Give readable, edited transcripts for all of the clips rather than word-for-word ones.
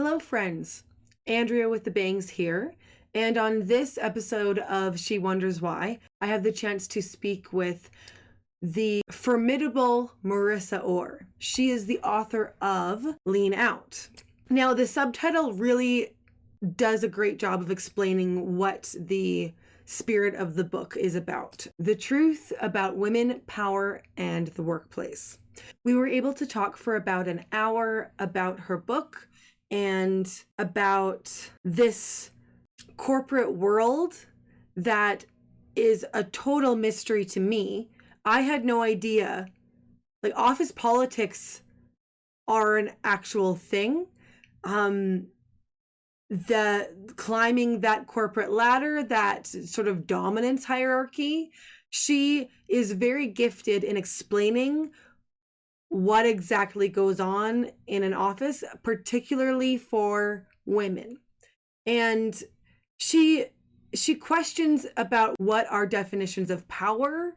Hello, friends. Andrea with the Bangs here. And on this episode of She Wonders Why, I have the chance to speak with the formidable Marissa Orr. She is the author of Lean Out. Now, the subtitle really does a great job of explaining what the spirit of the book is about. The truth about women, power, and the workplace. We were able to talk for about an hour about her book and about this corporate world that is a total mystery to me. I had no idea, like, office politics are an actual thing. The climbing that corporate ladder, that sort of dominance hierarchy, she is very gifted in explaining what exactly goes on in an office, particularly for women. And she questions about what our definitions of power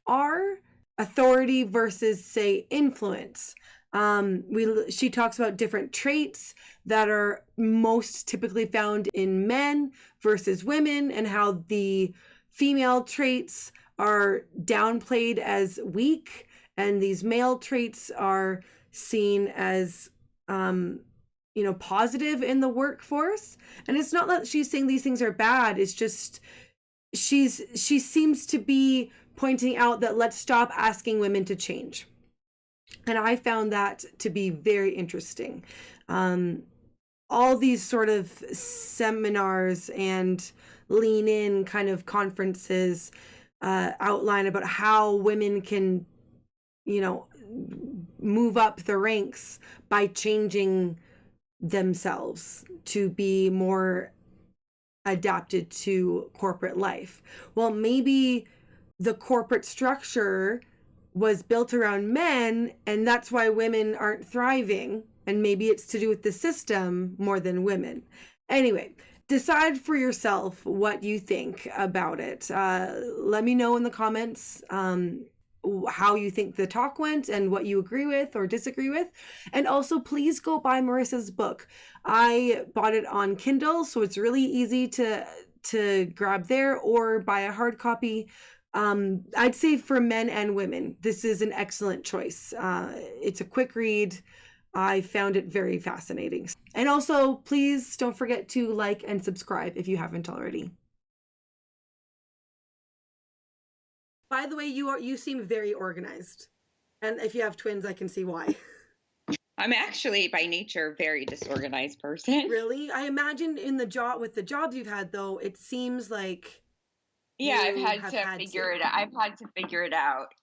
are, authority versus, say, influence. She talks about different traits that are most typically found in men versus women, and how the female traits are downplayed as weak, and these male traits are seen as positive in the workforce. And it's not that she's saying these things are bad, it's just she seems to be pointing out that let's stop asking women to change. And I found that to be very interesting. All these sort of seminars and lean in kind of conferences outline about how women can, move up the ranks by changing themselves to be more adapted to corporate life. Well, maybe the corporate structure was built around men, and that's why women aren't thriving, and maybe it's to do with the system more than women. Anyway, decide for yourself what you think about it. Let me know in the comments how you think the talk went and what you agree with or disagree with. And also, please go buy Marissa's book. I bought it on Kindle, so it's really easy to grab there, or buy a hard copy. I'd say for men and women, this is an excellent choice. It's a quick read. I found it very fascinating. And also, please don't forget to like and subscribe if you haven't already. By the way, you seem very organized. And if you have twins, I can see why. I'm actually by nature a very disorganized person. Really? I imagine with the jobs you've had, though, it seems like I've had to figure it out. I've had to figure it out.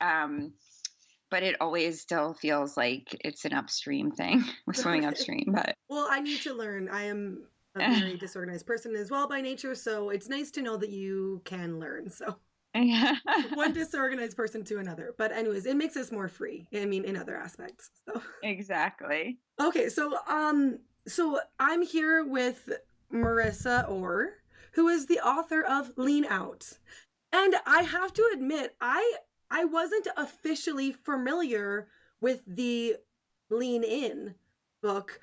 But it always still feels like it's an upstream thing. We're swimming upstream, but well, I need to learn. I am a very disorganized person as well by nature, so it's nice to know that you can learn. So one disorganized person to another. But anyways, it makes us more free. I mean, in other aspects. So exactly. Okay, so I'm here with Marissa Orr, who is the author of Lean Out. And I have to admit, I wasn't officially familiar with the Lean In book,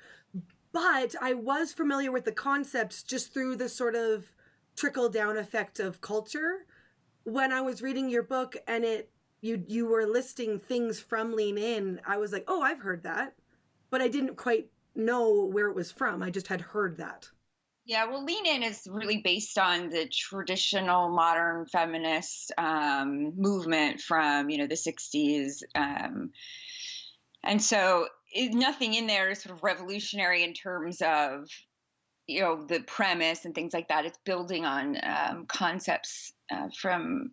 but I was familiar with the concepts just through the sort of trickle-down effect of culture. When I was reading your book and you were listing things from Lean In, I was like, oh, I've heard that. But I didn't quite know where it was from. I just had heard that. Yeah, well, Lean In is really based on the traditional modern feminist movement from, the 60s. And so nothing in there is sort of revolutionary in terms of, the premise and things like that. It's building on concepts from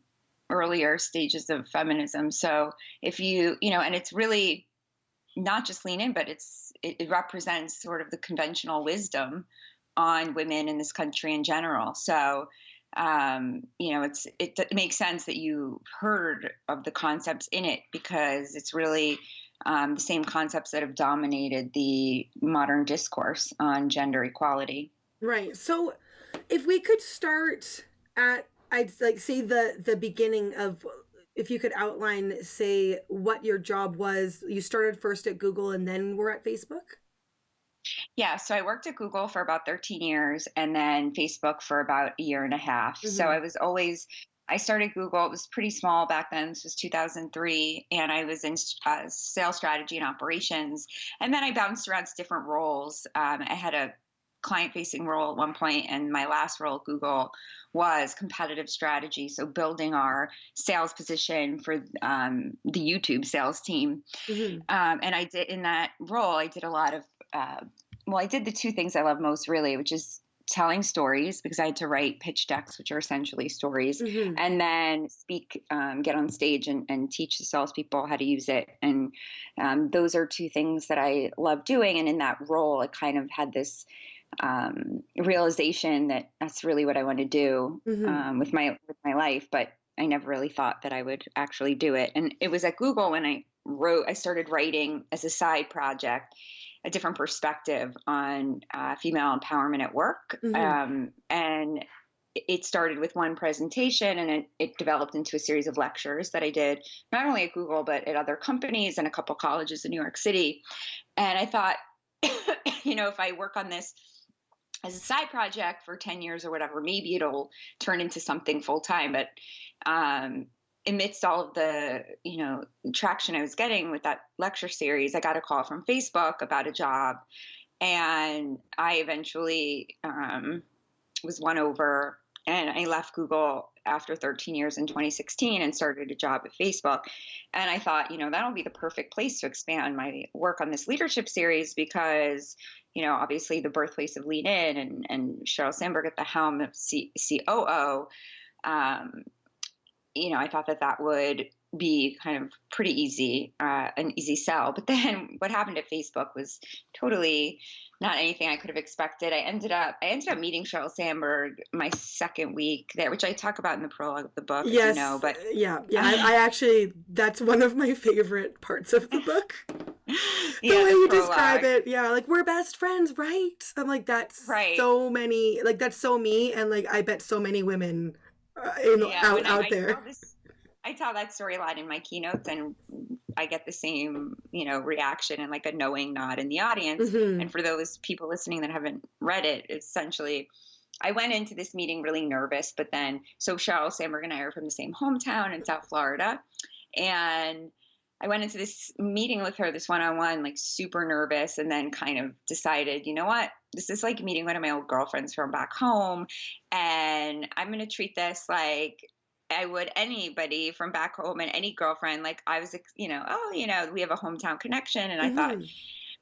earlier stages of feminism. So if and it's really not just Lean In, but it represents sort of the conventional wisdom on women in this country in general. So, it makes sense that you heard of the concepts in it, because it's really the same concepts that have dominated the modern discourse on gender equality. Right. So if we could start at, I'd like say the beginning of, if you could outline, say, what your job was. You started first at Google and then were at Facebook? Yeah, so I worked at Google for about 13 years and then Facebook for about a year and a half. So Hmm. I started Google. It was pretty small back then. This was 2003. And I was in sales strategy and operations. And then I bounced around to different roles. I had a client facing role at one point, and my last role at Google was competitive strategy. So building our sales position for the YouTube sales team. Hmm. And I did in that role, I did a lot of, uh, I did the two things I love most, really, which is telling stories because I had to write pitch decks, which are essentially stories, Hmm. and then speak, get on stage and teach the salespeople how to use it. And those are two things that I love doing. And in that role, I kind of had this realization that that's really what I want to do Hmm. with my life. But I never really thought that I would actually do it. And it was at Google when I started writing as a side project a different perspective on female empowerment at work. Hmm. And it started with one presentation, and it developed into a series of lectures that I did not only at Google but at other companies and a couple colleges in New York City. And I thought, if I work on this as a side project for 10 years or whatever, maybe it'll turn into something full time. But um, amidst all of the, traction I was getting with that lecture series, I got a call from Facebook about a job. And I eventually was won over, and I left Google after 13 years in 2016 and started a job at Facebook. And I thought, that'll be the perfect place to expand my work on this leadership series because, obviously the birthplace of Lean In and Sheryl Sandberg at the helm of COO. um, I thought that would be kind of pretty easy, an easy sell. But then what happened at Facebook was totally not anything I could have expected. I ended up meeting Sheryl Sandberg my second week there, which I talk about in the prologue of the book, as you know. Yes, But yeah, yeah. I actually, that's one of my favorite parts of the book. The yeah, way the you describe prologue, it, yeah, like we're best friends, right? I'm like, right? that's so me, and like I bet so many women in Yeah, when out I there. tell this, I tell that story a lot in my keynotes, and I get the same, reaction and like a knowing nod in the audience. Hmm. And for those people listening that haven't read it, essentially, I went into this meeting really nervous, but then, so Sheryl Sandberg and I are from the same hometown in South Florida. And I went into this meeting with her, this one on one, like super nervous, and then kind of decided, you know what? This is like meeting one of my old girlfriends from back home. And I'm going to treat this like I would anybody from back home and any girlfriend. Like I was, oh, we have a hometown connection. And I thought, Hmm.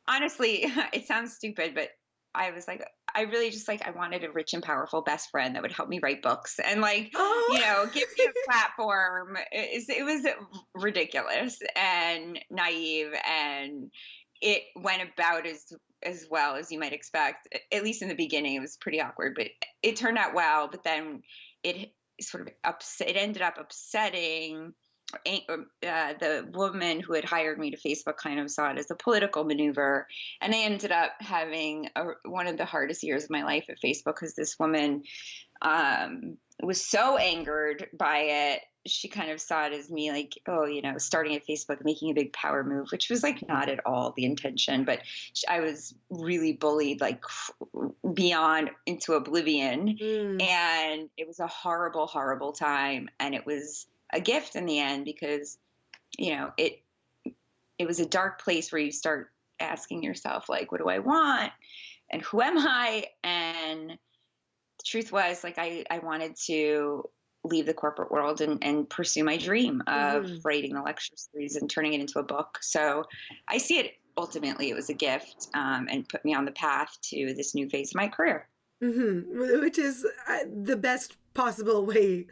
honestly, it sounds stupid, but I was like, I really just like, I wanted a rich and powerful best friend that would help me write books and like, Oh. give me a platform. It was ridiculous and naive, and it went about as well as you might expect. At least in the beginning, it was pretty awkward, but it turned out well. But then it sort of it ended up upsetting the woman who had hired me to Facebook kind of saw it as a political maneuver. And I ended up having one of the hardest years of my life at Facebook because this woman was so angered by it. She kind of saw it as me like, oh, starting at Facebook, making a big power move, which was like not at all the intention. But I was really bullied like beyond into oblivion. Mm. And it was a horrible, horrible time. And it was a gift in the end because, it was a dark place where you start asking yourself, like, what do I want? And who am I? And the truth was, like, I wanted to leave the corporate world and pursue my dream of Hmm. writing the lecture series and turning it into a book. So I see it ultimately, it was a gift, and put me on the path to this new phase of my career. Hmm. Which is the best possible way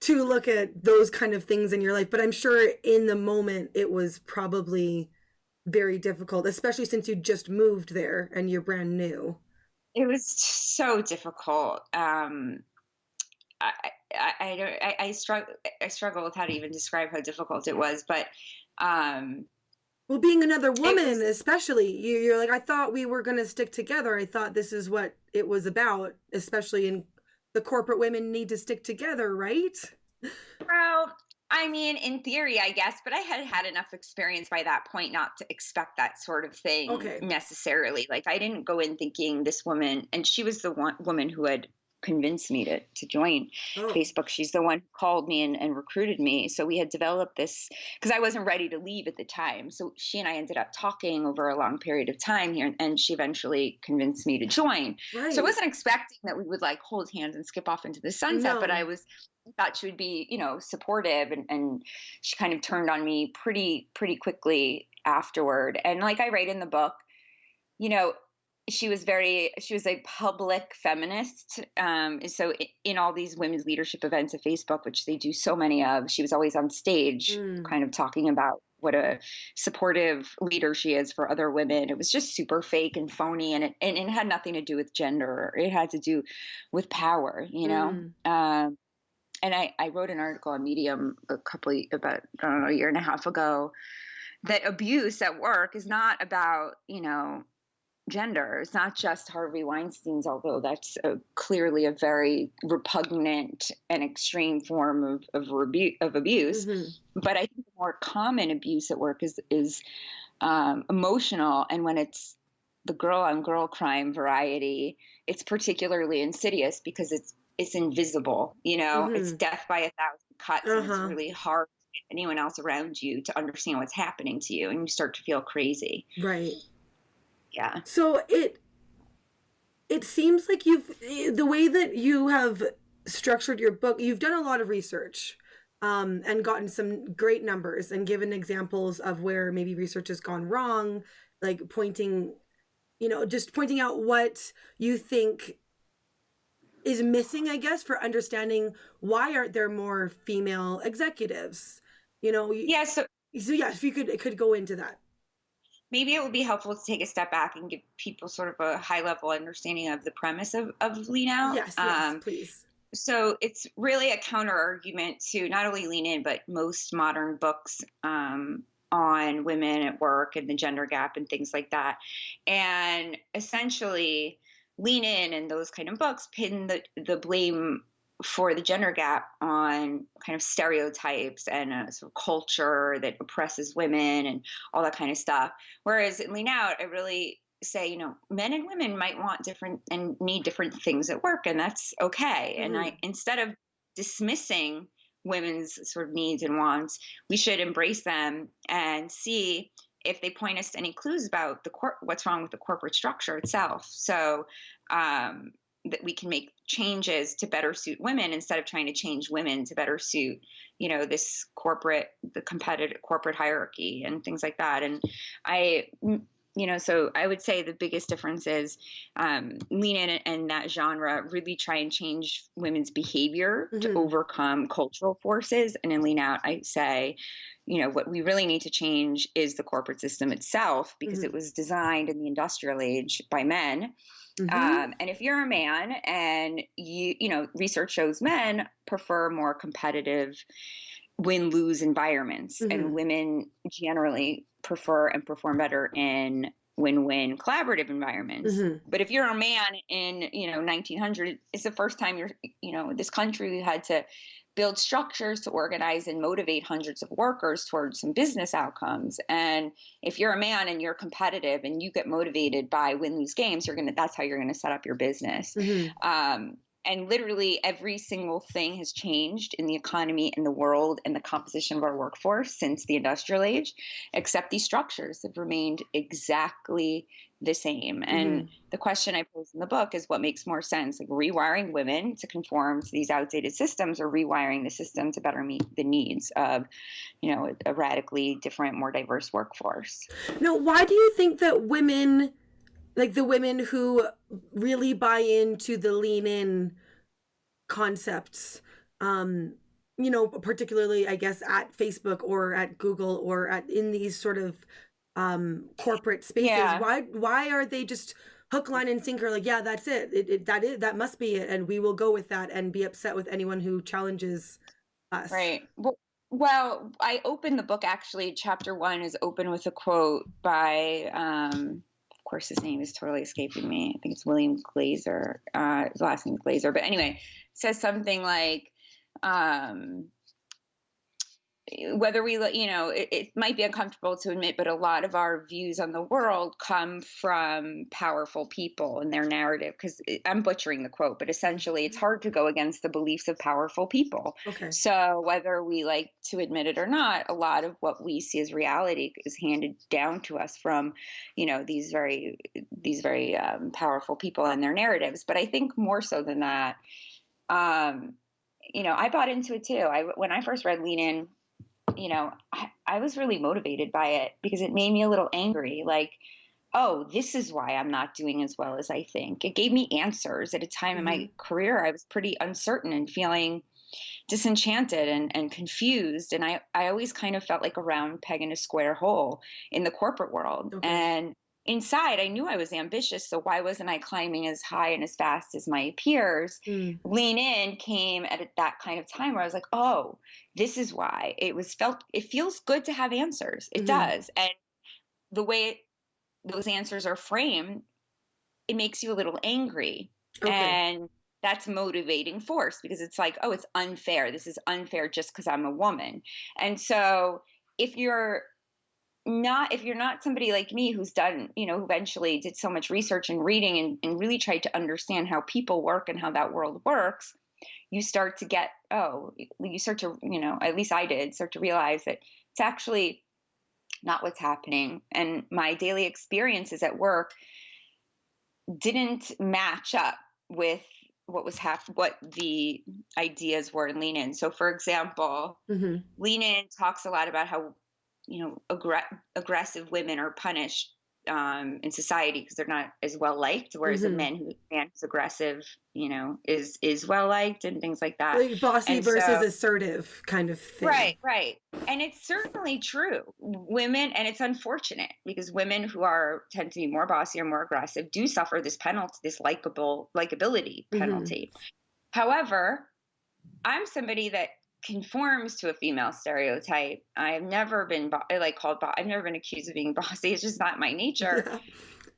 to look at those kind of things in your life. But I'm sure in the moment it was probably very difficult, especially since you just moved there and you're brand new. It was so difficult. I, I don't, I struggle with how to even describe how difficult it was, but um, Well, being another it woman, was. especially, you're like, I thought we were going to stick together. I thought this is what it was about, especially in the corporate women need to stick together, right? Well, I mean, in theory, I guess, but I had had enough experience by that point not to expect that sort of thing Okay. necessarily. Like, I didn't go in thinking this woman, and she was the one woman who had convinced me to join Oh, Facebook. She's the one who called me and recruited me. So we had developed this because I wasn't ready to leave at the time. So she and I ended up talking over a long period of time here, and she eventually convinced me to join. So I right. wasn't expecting that we would like hold hands and skip off into the sunset, but No. thought she would be, supportive, and she kind of turned on me pretty quickly afterward. And like I write in the book, you know, she was a public feminist. So in all these women's leadership events at Facebook, which they do so many of, she was always on stage Mm. kind of talking about what a supportive leader she is for other women. It was just super fake and phony, and it had nothing to do with gender. It had to do with power, Mm. and I wrote an article on Medium about, I don't know, a year and a half ago, that abuse at work is not about, gender. It's not just Harvey Weinstein's, although that's clearly a very repugnant and extreme form of abuse. Hmm. But I think the more common abuse at work is emotional, and when it's the girl on girl crime variety, it's particularly insidious because it's invisible. It's Hmm. death by a thousand cuts, and it's Uh-huh. really hard to get anyone else around you to understand what's happening to you, and you start to feel crazy. Right. Yeah. So it seems like the way that you have structured your book, you've done a lot of research, and gotten some great numbers and given examples of where maybe research has gone wrong, like just pointing out what you think is missing, I guess, for understanding why aren't there more female executives. You know, Yeah. So so yeah, if you could go into that. maybe it would be helpful to take a step back and give people sort of a high level understanding of the premise of Lean Out. Yes, yes, please. So it's really a counter argument to not only Lean In, but most modern books on women at work and the gender gap and things like that. And essentially, Lean In and those kind of books pin the blame for the gender gap on kind of stereotypes and a sort of culture that oppresses women and all that kind of stuff. Whereas in Lean Out, I really say, men and women might want different and need different things at work, and that's okay. And Hmm. instead of dismissing women's sort of needs and wants, we should embrace them and see if they point us to any clues about what's wrong with the corporate structure itself. So that we can make changes to better suit women instead of trying to change women to better suit, the competitive corporate hierarchy and things like that. And I, so I would say the biggest difference is Lean In and that genre really try and change women's behavior to Hmm. overcome cultural forces. And in Lean Out, I say, what we really need to change is the corporate system itself, because it Hmm. was designed in the industrial age by men. Hmm. And if you're a man and research shows men prefer more competitive win-lose environments, and Hmm. women generally prefer and perform better in win-win collaborative environments. Hmm. But if you're a man in 1900, it's the first time this country had to build structures to organize and motivate hundreds of workers towards some business outcomes. And if you're a man and you're competitive and you get motivated by win-lose games, that's how you're gonna set up your business. Hmm. And literally every single thing has changed in the economy and the world and the composition of our workforce since the industrial age, except these structures have remained exactly the same. Hmm. And the question I pose in the book is, what makes more sense, like rewiring women to conform to these outdated systems, or rewiring the system to better meet the needs of, a radically different, more diverse workforce? Now, why do you think that women, like the women who really buy into the lean in concepts, um particularly I guess at Facebook or at Google or at in these sort of corporate spaces, Yeah. why are they just hook line and sinker, like, yeah, that's that must be it, and we will go with that and be upset with anyone who challenges us? Right. Well, I open the book, actually. Chapter one is open with a quote by, of course, his name is totally escaping me. I think it's William Glazer. His last name is Glazer. But anyway, says something like, um, whether we, it might be uncomfortable to admit, but a lot of our views on the world come from powerful people and their narrative. Because I'm butchering the quote, but essentially, it's hard to go against the beliefs of powerful people. Okay. So whether we like to admit it or not, a lot of what we see as reality is handed down to us from, these very powerful people and their narratives. But I think more so than that, um, I bought into it too. When I first read Lean In, I was really motivated by it because it made me a little angry. Like, oh, this is why I'm not doing as well as I think. It gave me answers at a time in Hmm. my career I was pretty uncertain and feeling disenchanted and confused. And I always kind of felt like a round peg in a square hole in the corporate world. Okay. And inside, I knew I was ambitious. So why wasn't I climbing as high and as fast as my peers? Mm. Lean In came at that kind of time where I was like, oh, this is why it feels good to have answers. It Hmm. does. And the way those answers are framed, it makes you a little angry. Okay. And that's motivating force because it's like, oh, it's unfair. This is unfair just because I'm a woman. And so if you're if you're not somebody like me who's done, who eventually did so much research and reading and really tried to understand how people work and how that world works, you start to get, you start to, at least I did, start to realize that it's actually not what's happening. And my daily experiences at work didn't match up with what the ideas were in Lean In. So for example, Hmm. Lean In talks a lot about how aggressive women are punished in society because they're not as well liked, whereas a Hmm. man who's aggressive, is well liked and things like that. Like bossy And versus so, assertive kind of thing. right, right. And it's certainly true. Women, and it's unfortunate because women who are tend to be more bossy or more aggressive do suffer this penalty, this likability Hmm. penalty. However, I'm somebody that conforms to a female stereotype. I've never been I've never been accused of being bossy. It's just not my nature. Yeah.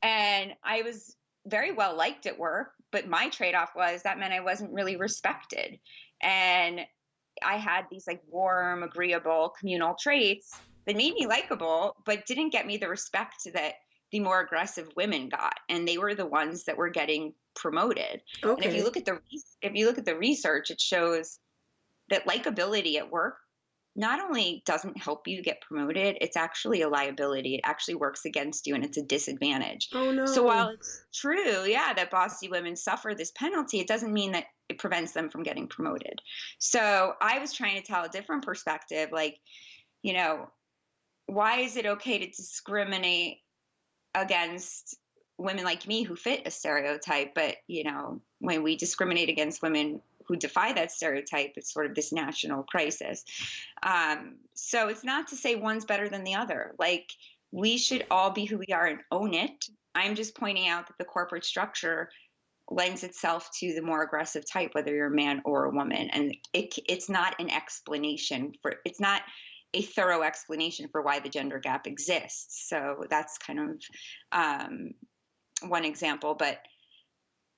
And I was very well liked at work, but my trade-off was that meant I wasn't really respected. And I had these like warm, agreeable, communal traits that made me likable, but didn't get me the respect that the more aggressive women got, and they were the ones that were getting promoted. And if you Okay. look at the research, it shows that likability at work not only doesn't help you get promoted, it's actually a liability. It actually works against you and it's a disadvantage. Oh So while no. it's true, yeah, that bossy women suffer this penalty, it doesn't mean that it prevents them from getting promoted. So I was trying to tell a different perspective, like, you know, why is it okay to discriminate against women like me who fit a stereotype, but when we discriminate against women who defy that stereotype, it's sort of this national crisis. So it's not to say one's better than the other. Like, we should all be who we are and own it. I'm just pointing out that the corporate structure lends itself to the more aggressive type, whether you're a man or a woman, and it's not an explanation for it's not a thorough explanation for why the gender gap exists. So that's kind of one example. But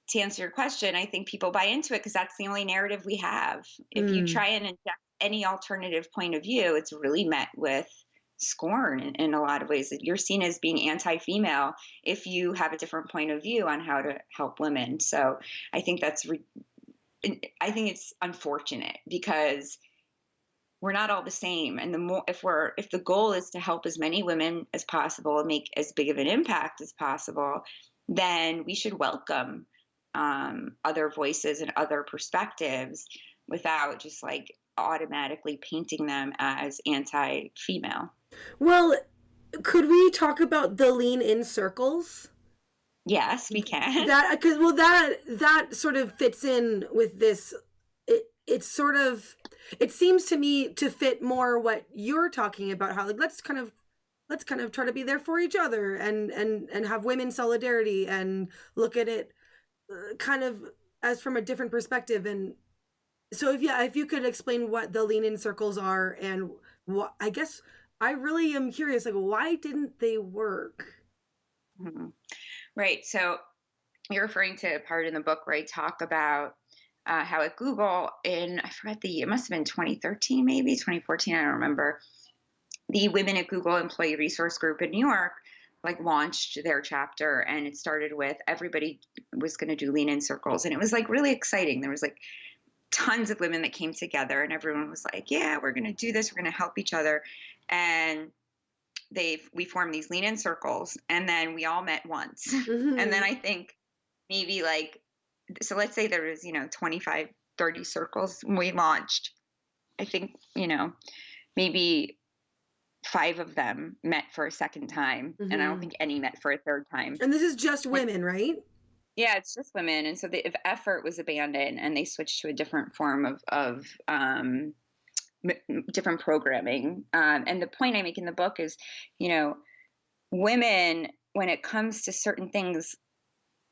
to answer your question, I think people buy into it because that's the only narrative we have. If you Mm. try and inject any alternative point of view, it's really met with scorn in a lot of ways. You're seen as being anti-female if you have a different point of view on how to help women. So I think I think it's unfortunate because we're not all the same, and the more if the goal is to help as many women as possible and make as big of an impact as possible, then we should welcome other voices and other perspectives without just like automatically painting them as anti-female. Well, could we talk about the lean in circles? Yes, we can. That because well that sort of fits in with this. It's sort of it seems to me to fit more what you're talking about. How like let's kind of try to be there for each other and have women solidarity and look at it kind of as from a different perspective. And so if you could explain what the lean in circles are and what I guess I really am curious like why didn't they work? Mhm. Right. So you're referring to a part in the book where I talk about how at Google I forgot it must have been 2013, maybe 2014, I don't remember. The Women at Google Employee Resource Group in New York like launched their chapter, and it started with everybody was going to do lean in circles, and it was like really exciting. There was like tons of women that came together, and everyone was like, yeah, we're going to do this, we're going to help each other. And we formed these lean in circles, and then we all met once. And then Mm-hmm. I think maybe like, so let's say there was, 25, 30 circles when we launched. I think, maybe 5 of them met for a second time, and I don't Mm-hmm. think any met for a third time. And this is just And women, right? yeah, it's just women, and so the effort was abandoned, and they switched to a different form of different programming. And the point I make in the book is, you know, women, when it comes to certain things,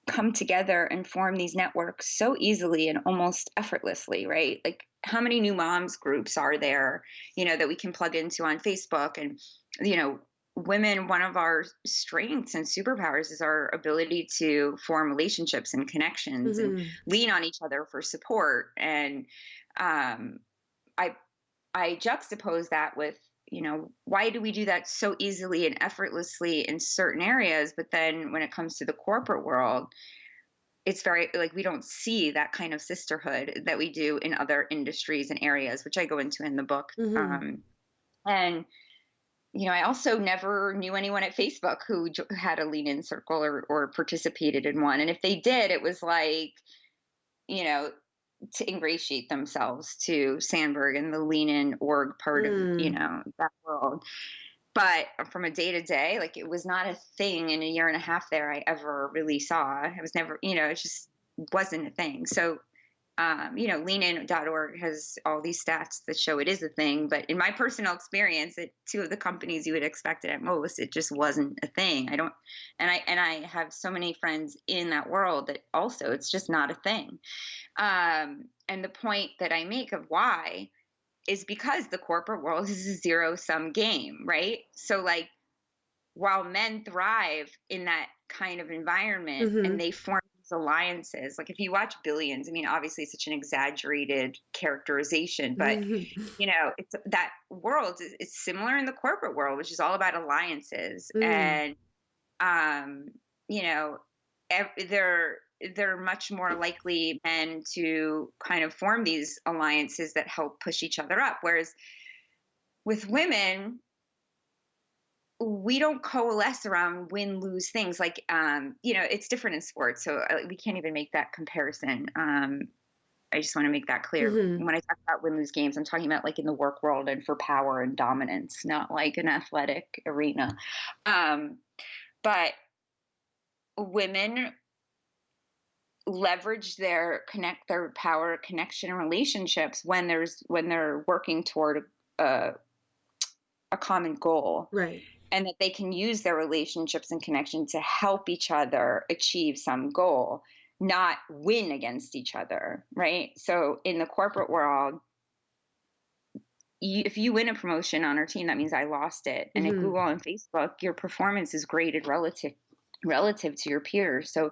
come together and form these networks so easily and almost effortlessly, right? Like, how many new moms groups are there, that we can plug into on Facebook? And, women, one of our strengths and superpowers is our ability to form relationships and connections and Mm-hmm. lean on each other for support. And um, I I juxtapose that with, why do we do that so easily and effortlessly in certain areas, but then when it comes to the corporate world, it's very like we don't see that kind of sisterhood that we do in other industries and areas, which I go into in the book. Mm-hmm. And I also never knew anyone at Facebook who had a lean in circle or participated in one. And if they did, it was like, you know, to ingratiate themselves to Sandberg and the lean in org part of, Mm. that world. But from a day to day, like, it was not a thing in a year and a half there I ever really saw. It was never, it just wasn't a thing. So, leanin.org has all these stats that show it is a thing. But in my personal experience at 2 of the companies you would expect it at most, it just wasn't a thing. I don't, and I have so many friends in that world that also it's just not a thing. And the point that I make of why is because the corporate world is a zero sum game, right? So, like, while men thrive in that kind of environment and Mm-hmm. they form these alliances, like if you watch Billions, I mean, obviously it's such an exaggerated characterization, but it's that world is similar in the corporate world, which is all about alliances. Mm. And um, you know, they're much more likely men to kind of form these alliances that help push each other up. Whereas with women, we don't coalesce around win lose things. Like, it's different in sports, so we can't even make that comparison. I just want to make that clear. Mm-hmm. When I talk about win lose games, I'm talking about like in the work world and for power and dominance, not like an athletic arena. Um, but women leverage their power, connection, and relationships when they're working toward a, a common goal, Right. and that they can use their relationships and connection to help each other achieve some goal, not win against each other, right? So in the corporate world, if you win a promotion on our team, that means I lost it. And at Mm-hmm. Google and Facebook, your performance is graded relative to your peers. So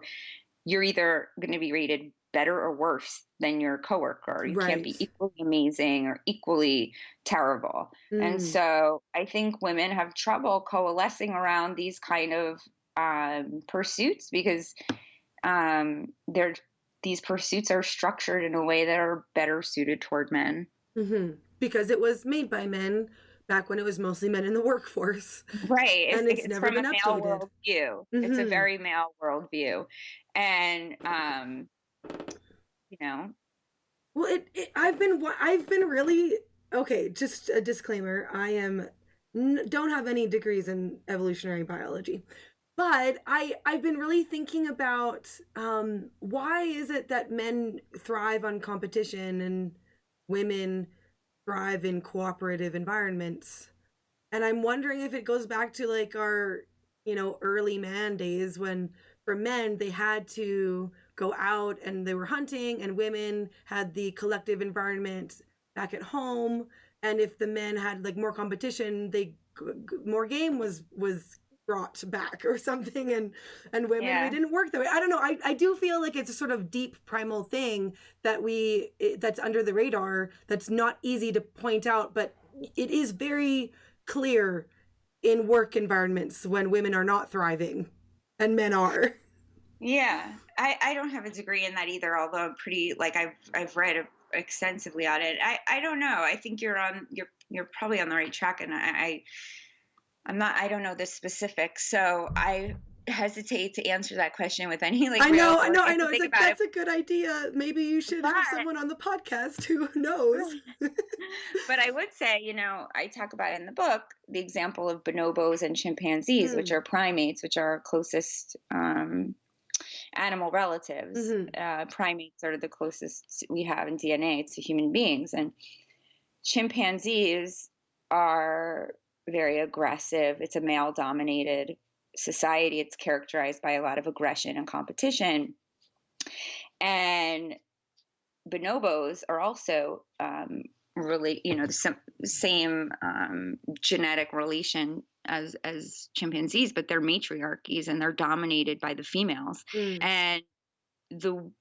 you're either going to be rated better or worse than your coworker. You can't Right. be equally amazing or equally terrible. And Mm. so I think women have trouble coalescing around these kind of pursuits because they're these pursuits are structured in a way that are better suited toward men. Mm-hmm. Because it was made by men back when it was mostly men in the workforce, Right. It's, and it's it's never from a been male updated. worldview. It's a Mm-hmm. very male worldview. And, you know, Well, I've been really okay. Just a disclaimer: don't have any degrees in evolutionary biology, but I've been really thinking about why is it that men thrive on competition and women thrive in cooperative environments, and I'm wondering if it goes back to like our early man days when for men they had to go out and they were hunting and women had the collective environment back at home, and if the men had like more competition they more game was brought back or something, and women, Yeah. we didn't work that way. I don't know. I do feel like it's a sort of deep primal thing that that's under the radar, that's not easy to point out, but it is very clear in work environments when women are not thriving and men are. Yeah. I don't have a degree in that either, although I'm pretty, like, I've read extensively on it. I don't know. I think you're probably on the right track, and I'm not, I don't know the specifics, so I hesitate to answer that question with any like I real know, I know, authority. I I have to know. It's think like, about it. that's a good idea. Maybe you should have But someone on the podcast who knows. but I would say, I talk about in the book the example of bonobos and chimpanzees, which Mm. are primates, which are our closest animal relatives. Hmm. Primates are the closest we have in DNA to human beings, and chimpanzees are very aggressive. It's a male dominated society. It's characterized by a lot of aggression and competition. And bonobos are also really, the same genetic relation as chimpanzees, but they're matriarchies and they're dominated by the females. Mm. And the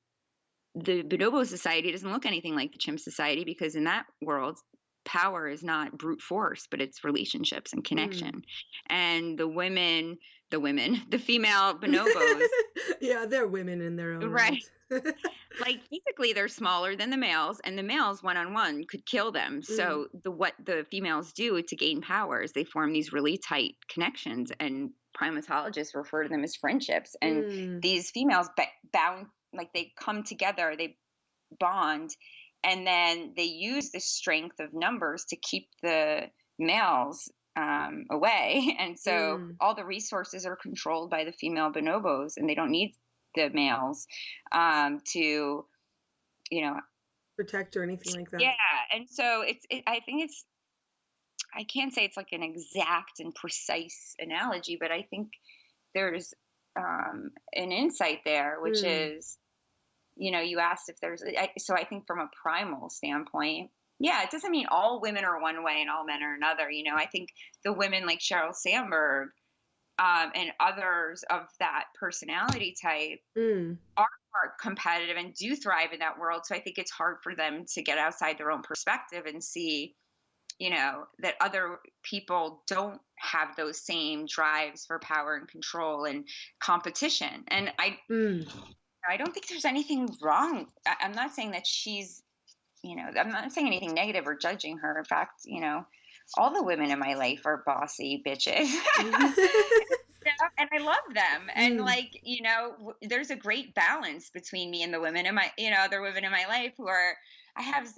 the bonobo society doesn't look anything like the chimp society, because in that world, power is not brute force, but it's relationships and connection. Mm. And the female bonobos, Yeah, they're women in their own right? right. Like, physically they're smaller than the males, and the males one on one could kill them. Mm. So what the females do to gain power is they form these really tight connections, and primatologists refer to them as friendships. And Mm. these females bound, like, they come together, they bond, and then they use the strength of numbers to keep the males away. And so Mm. all the resources are controlled by the female bonobos, and they don't need the males to, you know, Protect or anything like that. yeah. And so I think I can't say it's like an exact and precise analogy, but I think there's an insight there, which Mm. is, you asked if so I think from a primal standpoint, yeah, it doesn't mean all women are one way and all men are another. I think the women like Sheryl Sandberg, and others of that personality type Mm. are competitive and do thrive in that world. So I think it's hard for them to get outside their own perspective and see, that other people don't have those same drives for power and control and competition. And Mm. I don't think there's anything wrong. I'm not saying that she's, I'm not saying anything negative or judging her. In fact, all the women in my life are bossy bitches. And I love them. And, Mm. like, there's a great balance between me and the women in my, other women in my life who are, I have,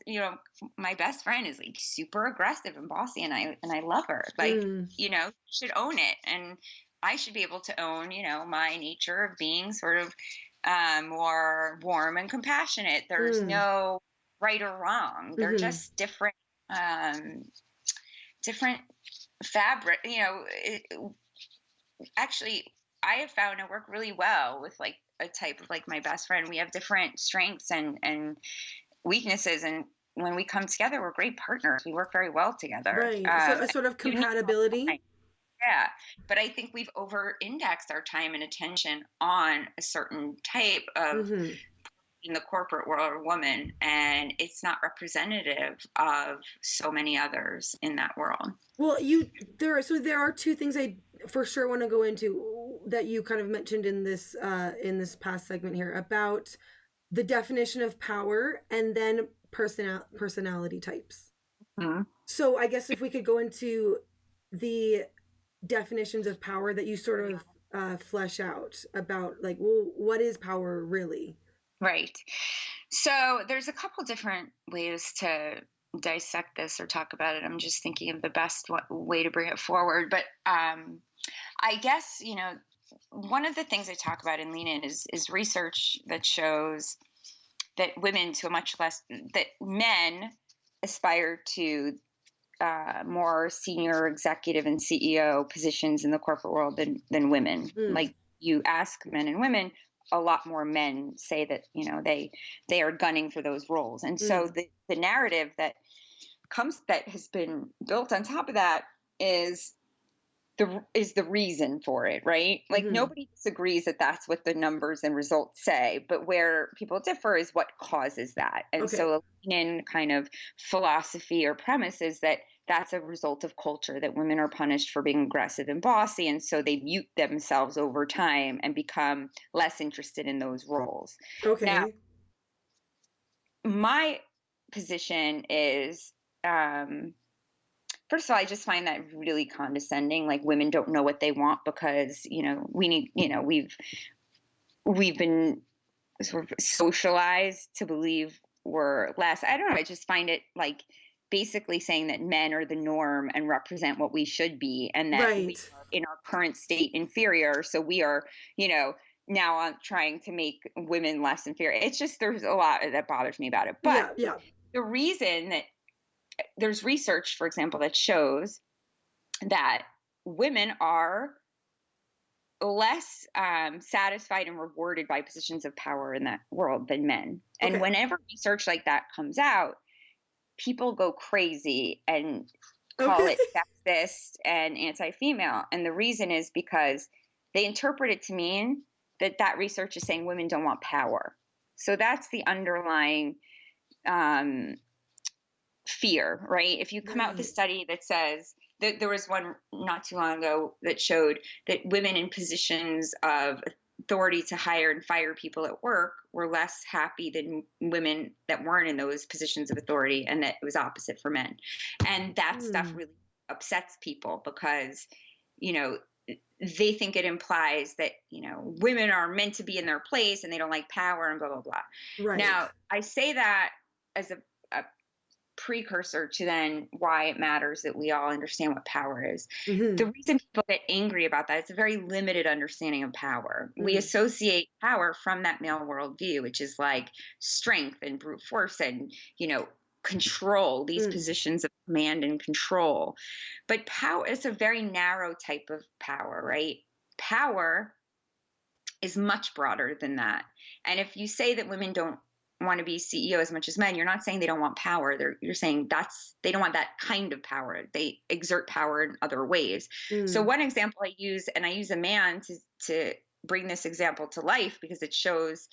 my best friend is like super aggressive and bossy, and I love her. Like, Mm. should own it. And I should be able to own, my nature of being sort of more warm and compassionate. There's Mm. no right or wrong. They're Mm-hmm. just um, different fabric. Actually, I have found I work really well with, like, a type of, like, my best friend. We have different strengths and weaknesses, and when we come together, we're great partners. We work very well together. Right. So a sort of You need more compatibility. time. Yeah, but I think we've over-indexed our time and attention on a certain type of, Mm-hmm. in the corporate world, a woman, and it's not representative of so many others in that world. Well, there are two things I for sure want to go into that you kind of mentioned in this past segment here about the definition of power and then personality types. Mhm. So I guess if we could go into the definitions of power that you sort of flesh out about, like, well, what is power really? Right. So there's a couple different ways to dissect this or talk about it. I'm just thinking of the best way to bring it forward. But I guess, one of the things I talk about in Lean In is research that shows that women, to a much less, that men aspire to more senior executive and CEO positions in the corporate world than women. Mm. Like, you ask men and women, a lot more men say that, they are gunning for those roles. And so Mm. the narrative that has been built on top of that is the reason for it, right? Like Hmm. nobody disagrees that that's what the numbers and results say, but where people differ is what causes that. And Okay. so a lean-in kind of philosophy or premise is that that's a result of culture, that women are punished for being aggressive and bossy, and so they mute themselves over time and become less interested in those roles. Now, Okay. my position is, um, first of all, I just find that really condescending. Like women don't know what they want because, we need, we've been sort of socialized to believe we're less. I don't know. I just find it like basically saying that men are the norm and represent what we should be, and that we Right. are in our current state inferior. So we are, you know, now on trying to make women less inferior. It's just, there's a lot that bothers me about it. But Yeah. Yeah. the reason that there's research, for example, that shows that women are less satisfied and rewarded by positions of power in that world than men. And Okay. whenever research like that comes out, people go crazy and call Okay. it sexist and anti-female. And the reason is because they interpret it to mean that that research is saying women don't want power. So that's the underlying um, fear, right? If you come out with a Right. study that says that, there was one not too long ago that showed that women in positions of authority to hire and fire people at work were less happy than women that weren't in those positions of authority, and that it was opposite for men. And that stuff Hmm. really upsets people because, you know, they think it implies that, women are meant to be in their place and they don't like power and blah blah blah. Right. Now, I say that as a precursor to then why it matters that we all understand what power is. The Hmm. reason people get angry about that, it's a very limited understanding of power. We Mm. associate power from that male worldview, which is like strength and brute force and, control, these Mm. positions of command and control. But power is a very narrow type of power, right? Power is much broader than that. And if you say that women don't want to be CEO as much as men, you're not saying they don't want power. You're saying they don't want that kind of power. They exert power in other ways. So Mm. one example I use, and I use a man to bring this example to life because it shows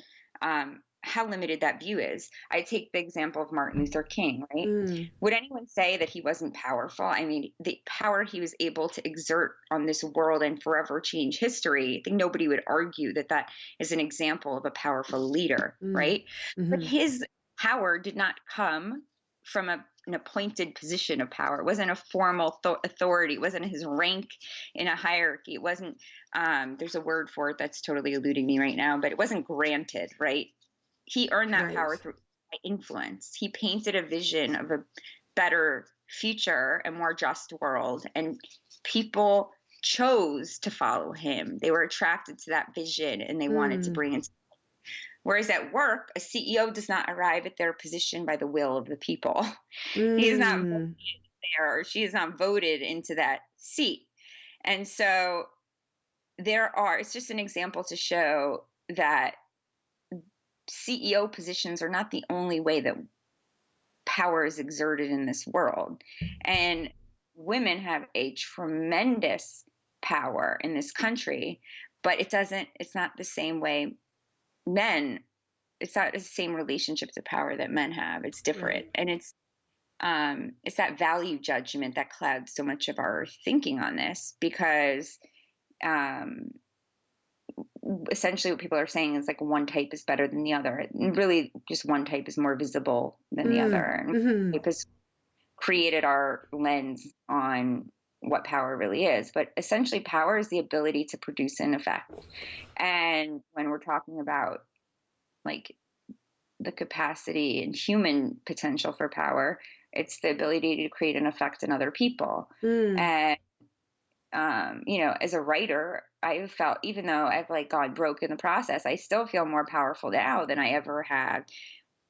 how limited that view is. I take the example of Martin Luther King, right? Mm. Would anyone say that he wasn't powerful? I mean, the power he was able to exert on this world and forever change history, I think nobody would argue that that is an example of a powerful leader, Mm. right? But Hmm. his power did not come from an appointed position of power. It wasn't a formal authority. It wasn't his rank in a hierarchy. It wasn't, there's a word for it that's totally eluding me right now, but it wasn't granted, right? He earned that Right. power through influence. He painted a vision of a better future, a more just world, and people chose to follow him. They were attracted to that vision and they wanted to Mm. bring it. Whereas at work, a CEO does not arrive at their position by the will of the people. He is not voted Mm. there, or she is not voted into that seat. And so it's just an example to show that CEO positions are not the only way that power is exerted in this world. And women have a tremendous power in this country, but it's not the same way men, it's not the same relationship to power that men have. It's different. Right. And it's that value judgment that clouds so much of our thinking on this because um, essentially what people are saying is like one type is better than the other. And really, just one type is more visible than the other. Mm. And Hmm. type has created our lens on what power really is. But essentially, power is the ability to produce an effect. And when we're talking about like the capacity and human potential for power, it's the ability to create an effect in other people. Mm. And as a writer, I felt, even though I've like gone broke in the process, I still feel more powerful now than I ever had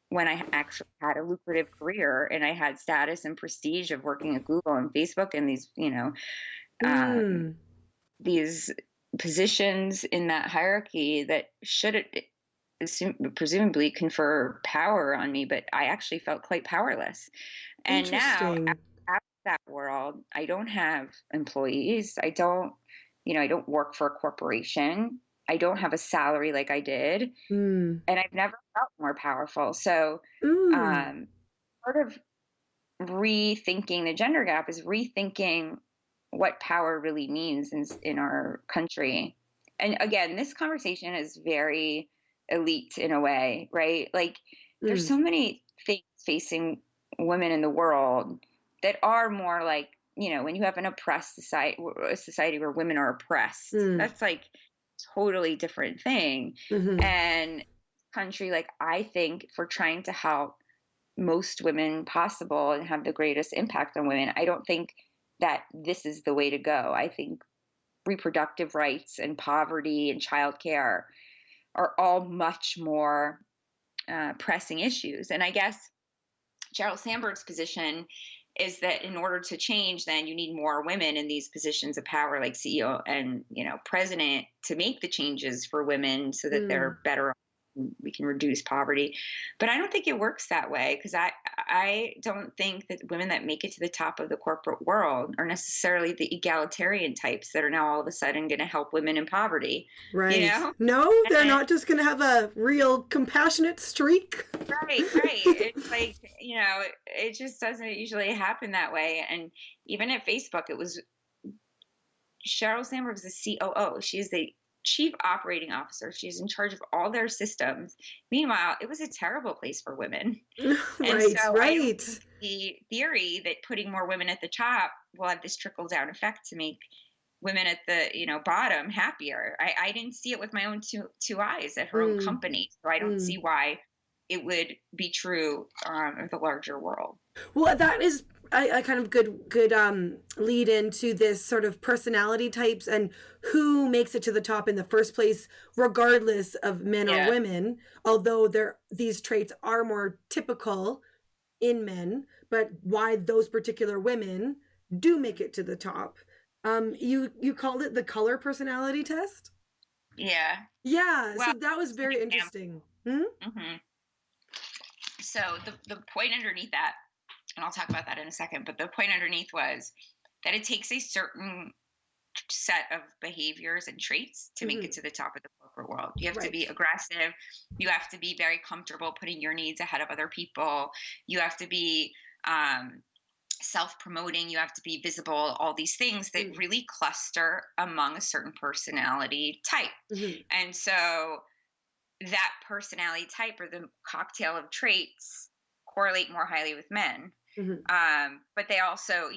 when I actually had a lucrative career and I had status and prestige of working at Google and Facebook and um, Mm. these positions in that hierarchy that should presumably confer power on me, but I actually felt quite powerless. And now, Interesting. after that world. I don't have employees. I don't work for a corporation. I don't have a salary like I did, Mm. and I've never felt more powerful. So, Mm. um, part of rethinking the gender gap is rethinking what power really means in our country. And again, this conversation is very elite in a way, right? Like, there's Mm. so many things facing women in the world that are more like, when you have an oppressed society, a society where women are oppressed, Mm. that's like totally different thing. Mhm. And country, like, I think, for trying to help most women possible and have the greatest impact on women, I don't think that this is the way to go. I think reproductive rights and poverty and childcare are all much more pressing issues. And I guess Sheryl Sandberg's position is that in order to change, then you need more women in these positions of power, like CEO and president, to make the changes for women so that Mm. they're better. We can reduce poverty, but I don't think it works that way, because I don't think that women that make it to the top of the corporate world are necessarily the egalitarian types that are now all of a sudden going to help women in poverty. You Right. know, No, they're and not just going to have a real compassionate streak. right, right. It's like, it just doesn't usually happen that way. And even at Facebook, it was Sheryl Sandberg's the COO. She's the chief operating officer. She's in charge of all their systems. Meanwhile, it was a terrible place for women. And so Right, I don't right. think the theory that putting more women at the top will have this trickle down effect to make women at the bottom happier. I didn't see it with my own two eyes at her own Mm. company, so I don't see Mm. why it would be true of the larger world. Well, that is a kind of good lead into this sort of personality types and who makes it to the top in the first place, regardless of men or Yeah, women. Although these traits are more typical in men, but why those particular women do make it to the top. You called it the color personality test. yeah. Yeah, Well, so that was it's an very example. interesting. Hmm? So the point underneath that, and I'll talk about that in a second, but the point underneath was that it takes a certain set of behaviors and traits to make Hmm. it to the top of the corporate world. You have to be Right. aggressive. You have to be very comfortable putting your needs ahead of other people. You have to be self-promoting. You have to be visible. All these things that Mm. really cluster among a certain personality type. Hmm. And so that personality type, or the cocktail of traits, correlate more highly with men. Hmm. But they also,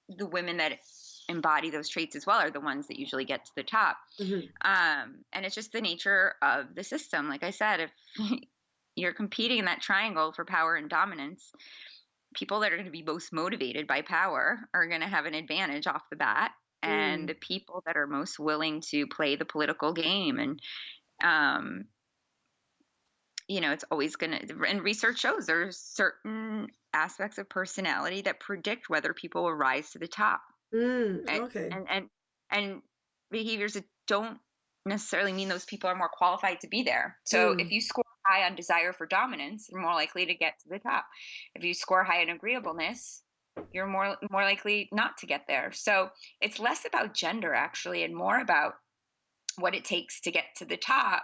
the women that embody those traits as well are the ones that usually get to the top. Hmm. And it's just the nature of the system. Like I said, if you're competing in that triangle for power and dominance, people that are going to be most motivated by power are going to have an advantage off the bat. And Mm. the people that are most willing to play the political game and um, it's always going to, and research shows there's certain aspects of personality that predict whether people will rise to the top, Mm. and Okay. and and, and behaviors that don't necessarily mean those people are more qualified to be there. So if Mm. you score high on desire for dominance, you're more likely to get to the top. If you score high in agreeableness, you're more likely not to get there. So it's less about gender, actually, and more about what it takes to get to the top.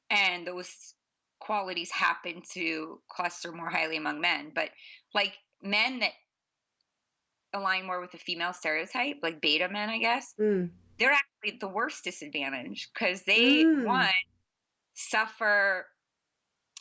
And those qualities happen to cluster more highly among men. But like men that align more with the female stereotype, like beta men, I guess, Mm. they're actually the worst disadvantage, because they, Mm. one, suffer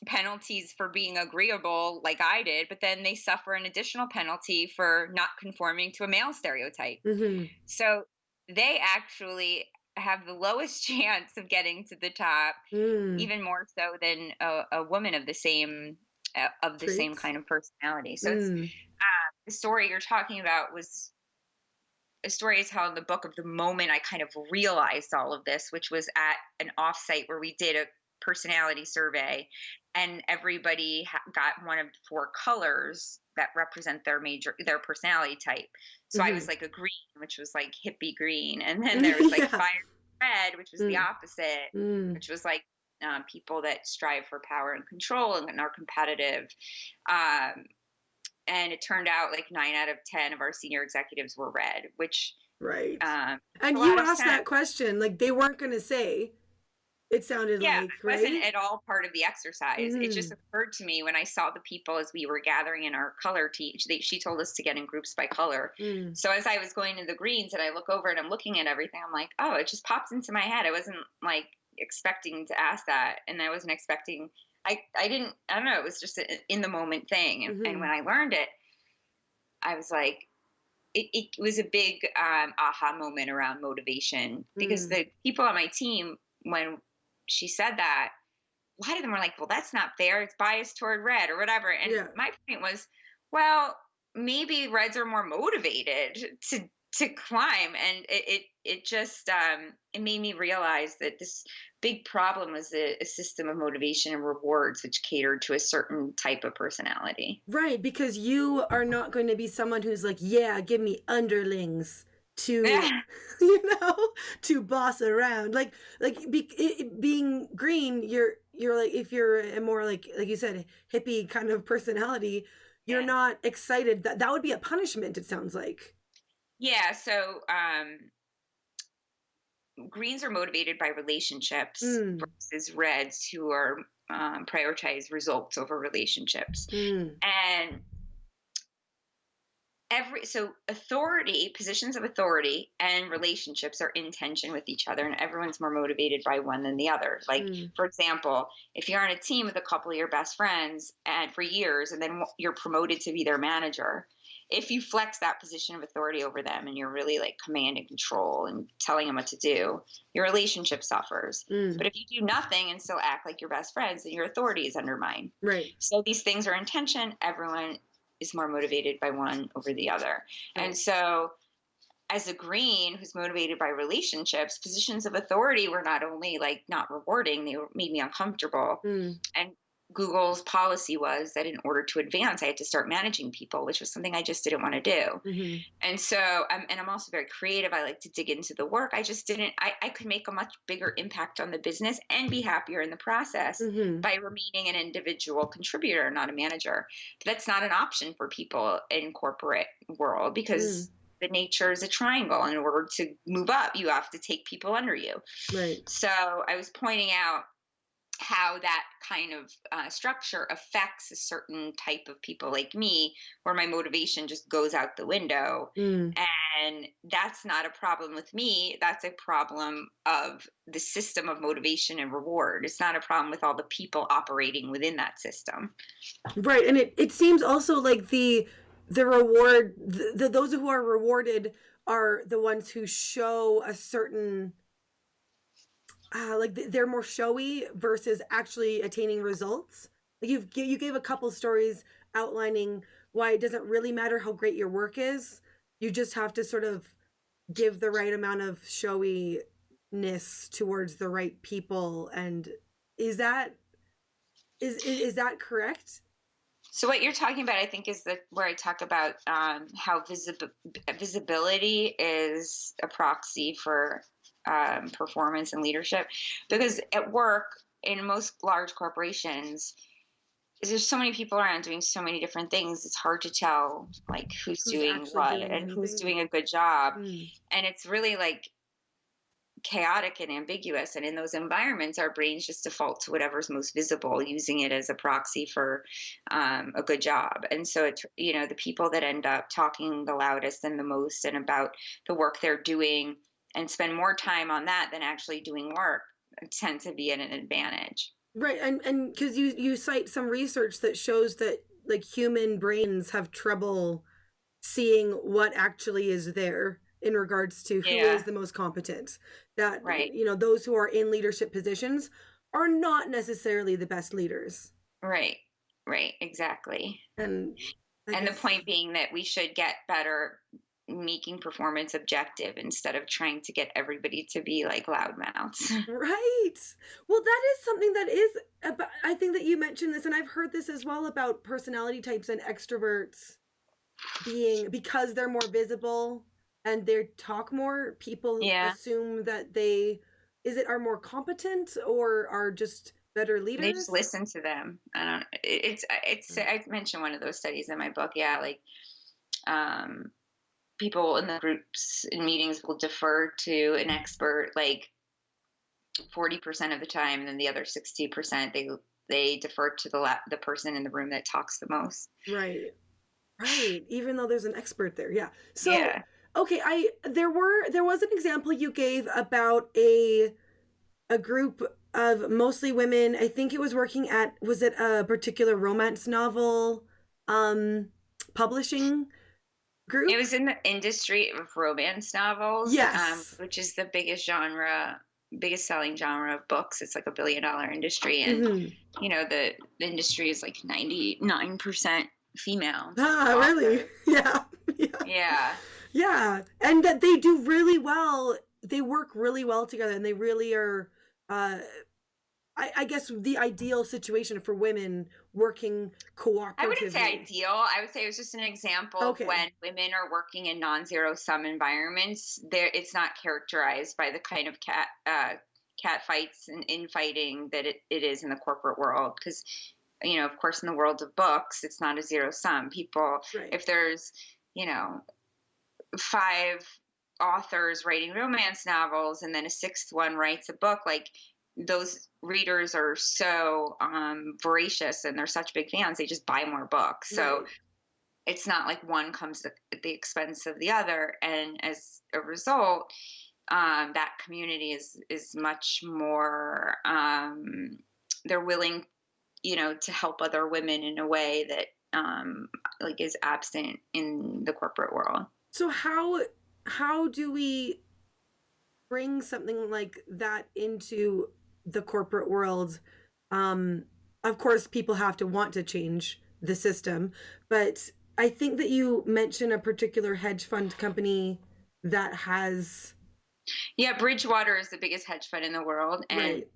penalties for being agreeable like I did, but then they suffer an additional penalty for not conforming to a male stereotype. Hmm. So they actually have the lowest chance of getting to the top, Mm. even more so than a woman of the same Traits. kind of personality. So it's Mm. the story you're talking about was a story I tell in the book of the moment I kind of realized all of this, which was at an offsite where we did a personality survey, and everybody got one of four colors that represent their personality type. So I was Hmm. like a green, which was like hippie green, and then there was like Yeah. fire red, which was the Mm. opposite, Mm. which was like people that strive for power and control and are competitive. Um, And it turned out like 9 out of 10 of our senior executives were red, which Right. makes And a you lot of asked sense. that question, like they weren't going to say, it sounded Yeah, like, it wasn't right? at all part of the exercise. It just Hmm. occurred to me when I saw the people as we were gathering in our color teach. She told us to get in groups by color. Mm. So as I was going to the greens and I look over and I'm looking at everything, I'm like, oh, it just popped into my head. I wasn't like expecting to ask that, and I wasn't expecting. I don't know. It was just an in the moment thing, and when Hmm. I learned it, I was like, it was a big aha moment around motivation because Mm. the people on my team, when she said that, a lot of them were like, well, that's not fair. It's biased toward red or whatever. And Yeah. my point was, well, maybe reds are more motivated to climb. And it just it made me realize that this big problem was a system of motivation and rewards which catered to a certain type of personality. Right, because you are not going to be someone who's like, yeah, give me underlings to, you know, to boss around. Being green, you're like, if you're a more like you said, hippie kind of personality, you're Yeah. not excited. That would be a punishment, it sounds like. Yeah. So greens are motivated by relationships Mm, versus reds who are prioritize results over relationships. mm, And authority, positions of authority and relationships are in tension with each other, and everyone's more motivated by one than the other. Like, mm, for example, if you're on a team with a couple of your best friends and for years and then you're promoted to be their manager, if you flex that position of authority over them and you're really like command and control and telling them what to do, your relationship suffers. mm. But if you do nothing and still act like your best friends, then your authority is undermined. Right, So these things are in tension. Everyone is more motivated by one over the other. And right. so, as a green who's motivated by relationships, positions of authority were not only like not rewarding, made me uncomfortable. Mm, And Google's policy was that in order to advance, I had to start managing people, which was something I just didn't want to do. mm-hmm, And so, and I'm also very creative. I like to dig into the work. I just didn't, I could make a much bigger impact on the business and be happier in the process mm-hmm, by remaining an individual contributor, not a manager. But that's not an option for people in corporate world mm, because the nature is a triangle. In order to move up, you have to take people under you. right. So I was pointing out how that kind of structure affects a certain type of people like me, where my motivation just goes out the window. Mm. And that's not a problem with me. That's a problem of the system of motivation and reward. It's not a problem with all the people operating within that system. Right, and it seems also like the reward those who are rewarded are the ones who show a certain they're more showy versus actually attaining results. Like you gave a couple stories outlining why it doesn't really matter how great your work is. You just have to sort of give the right amount of showiness towards the right people. And is that is that correct? So what you're talking about, I think, is where I talk about how visibility is a proxy for performance and leadership. Because at work, in most large corporations, there's so many people around doing so many different things. It's hard to tell like who's Who's doing actually what doing and who's anything? doing a good job, Mm. and it's really like chaotic and ambiguous. And in those environments, our brains just default to whatever's most visible, using it as a proxy for a good job. And so, the people that end up talking the loudest and the most and about the work they're doing and spend more time on that than actually doing work tend to be at an advantage. Right, and because you cite some research that shows that like human brains have trouble seeing what actually is there in regards to who is Yeah, the most competent. That right, those who are in leadership positions are not necessarily the best leaders. right, right, exactly. And I And the guess point being that we should get better making performance objective instead of trying to get everybody to be like loudmouths. right. Well, that is something that is about, I think that you mentioned this and I've heard this as well about personality types and extroverts being because they're more visible and they talk more, people Yeah. assume that they are more competent or are just better They just leaders? listen to them. I don't. It's. I mentioned one of those studies in my book. Yeah, like um, people in the groups in meetings will defer to an expert like 40% of the time, and then the other 60% they defer to the person in the room that talks the most. Right. Right. Even though there's an expert there. Yeah. So, Yeah. okay, there was an example you gave about a group of mostly women. I think it was working at, was it a particular romance novel um publishing It group? was in the industry of romance novels, Yes. which is the biggest selling genre of books. It's like $1 billion industry, and Mhm. the industry is like 99% female Ah, really? authors. Yeah. Yeah. Yeah, Yeah. And that they do really well. They work really well together, and they really are uh I guess the ideal situation for women working I wouldn't say cooperatively. ideal. I would say it was just an example of Okay. when women are working in non-zero sum environments. There, it's not characterized by the kind of cat fights and infighting that it is in the corporate world. Because of course, in the world of books, it's not a zero sum. People, Right. if there's you know five authors writing romance novels and then a sixth one writes a book, like those readers are so voracious and they're such big fans, they just buy more books. So Right. it's not like one comes at the expense of the other, and as a result, that community is much more they're willing to help other women in a way that like is absent in the corporate world. So how do we bring something like that into the corporate world? Um, of course, people have to want to change the system, but I think that you mentioned a particular hedge fund company that has, Yeah, Bridgewater is the biggest hedge fund in the world, and right,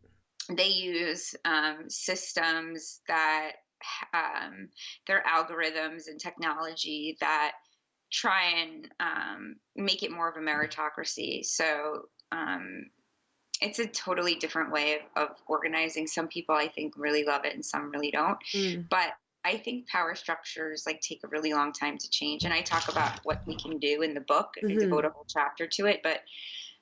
they use systems that their algorithms and technology that try and make it more of a meritocracy. So it's a totally different way of organizing. Some people, I think, really love it, and some really don't. mm, But I think power structures like take a really long time to change, and I talk about what we can do in the book. I devote mm-hmm, a whole chapter to it, but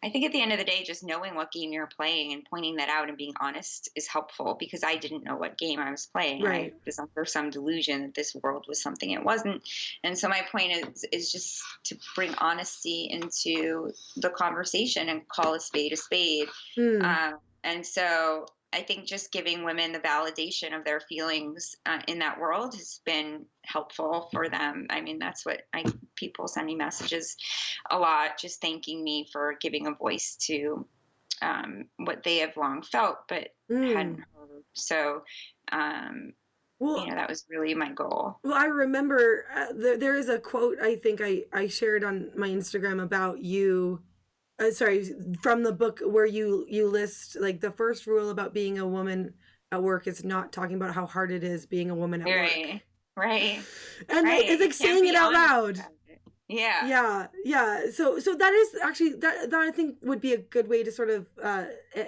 I think at the end of the day, just knowing what game you're playing and pointing that out and being honest is helpful, because I didn't know what game I was playing. I right. was under some delusion that this world was something it wasn't. And so my point is just to bring honesty into the conversation and call a spade a spade. Mm. And so I think just giving women the validation of their feelings in that world has been helpful for them. I mean, that's what people send me messages a lot, just thanking me for giving a voice to what they have long felt but hadn't Mm. heard. So, um, Well, that was really my goal. Well, I remember there is a quote I think I shared on my Instagram about you. Sorry, from the book where you list like the first rule about being a woman at work is not talking about how hard it is being a woman at work, Right, right, and like right. it's You like can't saying it be out honest loud. about it. Yeah. Yeah, yeah. So that is actually that I think would be a good way to sort of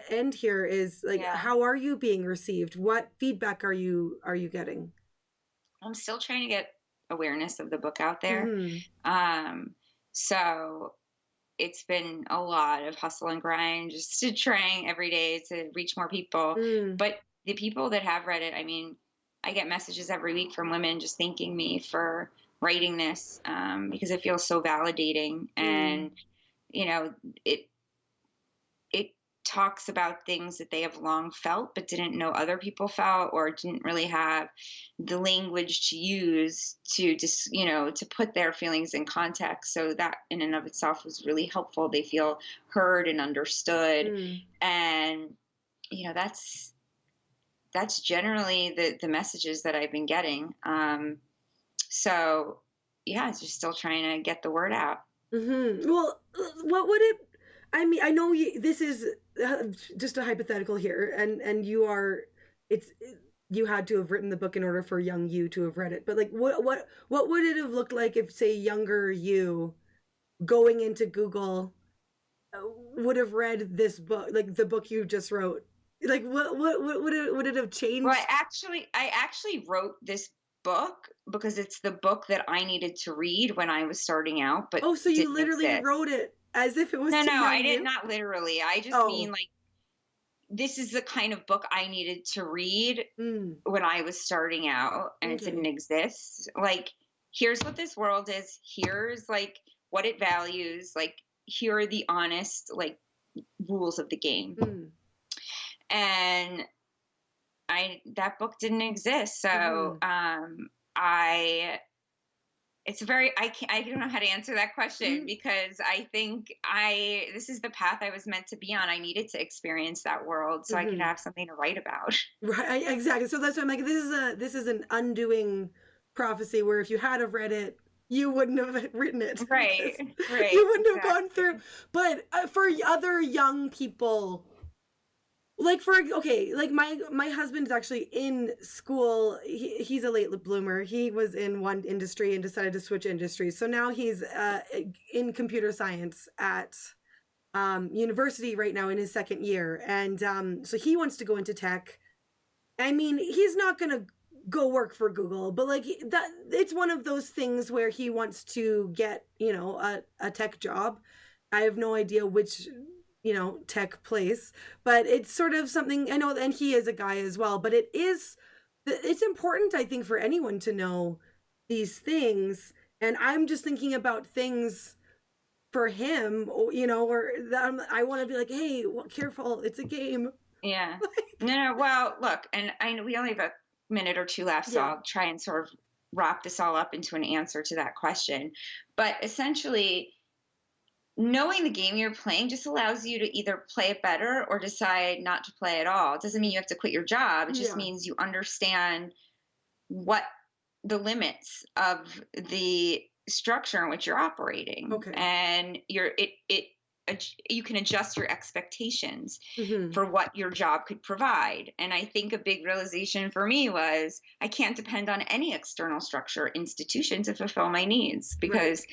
end here is like Yeah. how are you being received? What feedback are you getting? I'm still trying to get awareness of the book out there. Mm-hmm. Um, so it's been a lot of hustle and grind just to trying every day to reach more people. Mm. But the people that have read it, I mean, I get messages every week from women just thanking me for writing this, because it feels so validating. Mm. And, you know, it, it talks about things that they have long felt but didn't know other people felt, or didn't really have the language to use to just to put their feelings in context. So that in and of itself was really helpful. They feel heard and understood. Mm. And that's generally the messages that I've been getting. So yeah, it's just still trying to get the word out. Well, what would it? I mean, I know this is just a hypothetical here, and you are. It's you had to have written the book in order for young you to have read it. But like, what would it have looked like if, say, younger you going into Google would have read this book, like the book you just wrote? Like what would it have Well, changed? I actually wrote this book because it's the book that I needed to read when I was starting out, but Oh, so you didn't literally exist. wrote it as if it was No, to no, I young did you? not literally. I just mean Oh, like this is the kind of book I needed to read mm, when I was starting out and it didn't okay. exist. Like, here's what this world is. Here's like what it values. Like, here are the honest like rules of the game. Mm, And I that book didn't exist. So mhm, I it's very I don't know how to answer that question mm, because I think I this is the path I was meant to be on. I needed to experience that world so I could mhm. have something to write about. Right, exactly. So that's why I'm like, this is an undoing prophecy where if you had have read it, you wouldn't have written it Right. because Right. you wouldn't have gone through. Exactly. But for other young people, like for okay, like my husband's actually in school. He's a late bloomer. He was in one industry and decided to switch industries. So now he's in computer science at university right now in his second year, and so he wants to go into tech. I mean, he's not going to go work for Google, but like that, it's one of those things where he wants to get, a tech job. I have no idea which, tech place, but it's sort of something I know, and he is a guy as well, but it's important, I think, for anyone to know these things. And I'm just thinking about things for him, or that I want to be like, hey, well, careful, it's a game. Yeah. No, no. Well, look, and I know we only have a minute or two left, so Yeah. I'll try and sort of wrap this all up into an answer to that question. But essentially, knowing the game you're playing just allows you to either play it better or decide not to play at all. It doesn't mean you have to quit your job. It just Yeah. means you understand what the limits of the structure in which you're operating, Okay. and you can adjust your expectations Hmm. for what your job could provide. And I think a big realization for me was I can't depend on any external structure institution to fulfill my needs, Right. because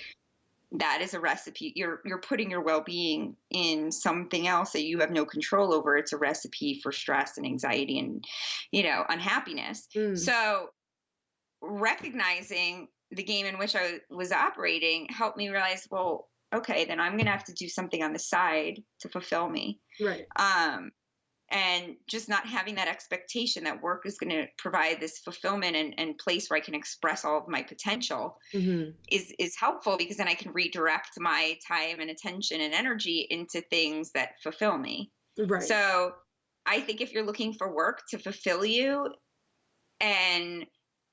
that is a recipe. You're putting your well-being in something else that you have no control over. It's a recipe for stress and anxiety and unhappiness. Mm. So recognizing the game in which I was operating helped me realize, well, okay, then I'm going to have to do something on the side to fulfill me. Right. Um, and just not having that expectation that work is going to provide this fulfillment and place where I can express all of my potential Hmm. is helpful, because then I can redirect my time and attention and energy into things that fulfill me. Right. So I think if you're looking for work to fulfill you, and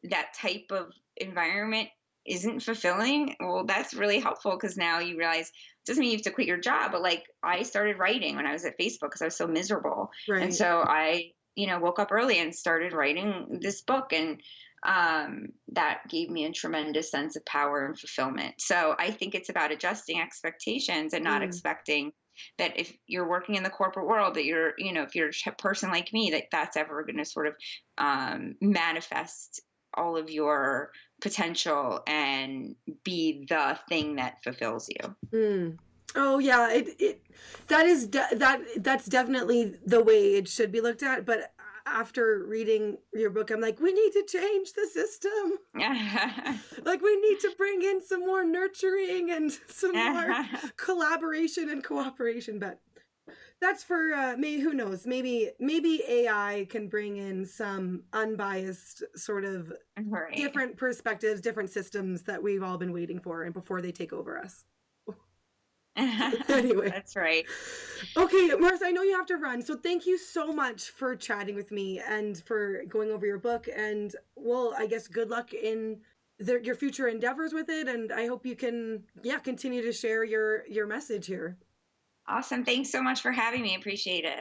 that type of environment isn't fulfilling, well, that's really helpful, because now you realize it doesn't mean you have to quit your job. But like, I started writing when I was at Facebook because I was so miserable. And Right. so I, woke up early and started writing this book. And that gave me a tremendous sense of power and fulfillment. So I think it's about adjusting expectations and not Mm. expecting that if you're working in the corporate world, that if you're a person like me, that that's ever going to sort of manifest all of your potential and be the thing that fulfills you. Mm. Oh yeah, it that is that's definitely the way it should be looked at. But after reading your book, I'm like, we need to change the system. Like we need to bring in some more nurturing and some more collaboration and cooperation. But that's for maybe, who knows, maybe AI can bring in some unbiased sort of Right. different perspectives, different systems that we've all been waiting for and before they take over us. Anyway, That's right. okay, Marissa, I know you have to run, so thank you so much for chatting with me and for going over your book. And well, I guess good luck in your future endeavors with it, and I hope you can, yeah, continue to share your message here. Awesome. Thanks so much for having me. Appreciate it.